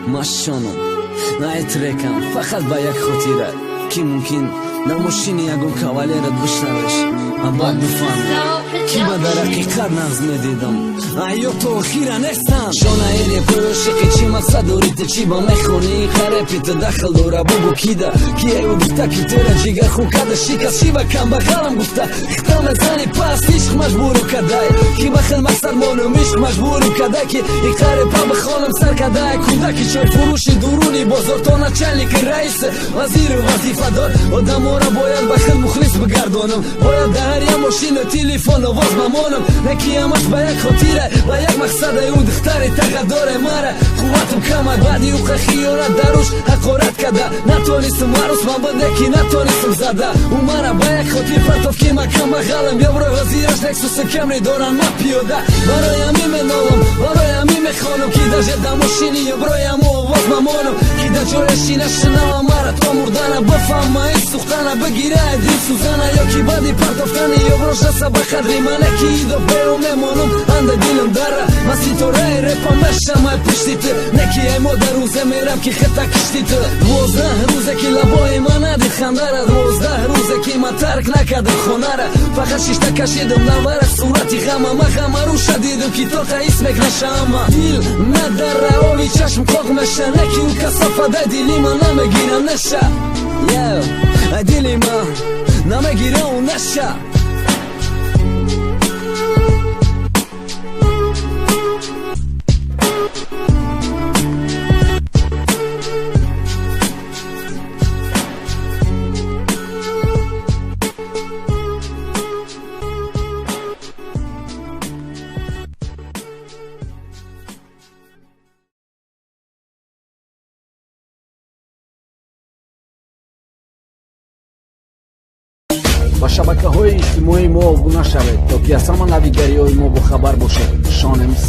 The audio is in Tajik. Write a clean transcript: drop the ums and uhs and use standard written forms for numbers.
машонам наэтрекам фақат ба як хотира ки мумкин дар мошини ягон кавалерат бишнавеш ва баъд бифаҳмӣ ки ба дар ҳақиқат назм медидам ё то охира нестам шонаэре пӯшиқи чӣ мақсад дорӣ ты чӣ ба мехонӣ қарепи ты дахл дора бубу кида ки эу гуфта ки тера ҷигар ху када шикаст чӣ ба камбағалам гуфта хитам зани паст ишқ маҷбуру кадай ки ба хел мақсад монум ишқ маҷбуру кадай ки и қарепа бихонам сар кадай кӯдаки чойфурӯши дуруни бозор то начальники раис вазиру вазифадор одамора бояд ба хел мухлис бигардонам бояд дар ҳар як мошину телефон овоз мамонам не ки ҳамаш ба як хотира ба як мақсада ӯ духтари тағадоре мара қуввату камай баъди уқа хиёнат даруш ҳақорат када натонистам арӯс ман буде ки натонистам зада ӯ мара ба як хотир партов ки ман камбағалам ёброй вазираш лексуси камри доран ма пиёда барои ҳамин менолам барои ҳамин мехонам ки дар ҷеда мошини ёброй ҳамо овоз мамонам ки дар ҷояши нашунавам мара то мурдана бафаҳма ин сухтана бигира дил сӯзана ё ки баъди партофтани ёброш раса ба қадри мана ки идо беро мемонам анда дилам дара ман ситораи репа мешамай пишти ты не ки ай модар рӯзе мерам ки хета кишти ты 12 рӯзе ки лабои ман нади хандара 12 рӯзе ки ман тарк накардам хонара фақат шишта кашидам навара сурати ғама ма ғамаруша дидам ки тота исмек нашаама дил надара ови чашм қоқ меша не ки ӯ касафадай дили ман намегирам неша ай дили ман намегирам ӯ неша ба шабакаҳои иҷтимоии мо обуна шавед то ки аз ҳама навигариҳои мо бохабар бошед. Шон МС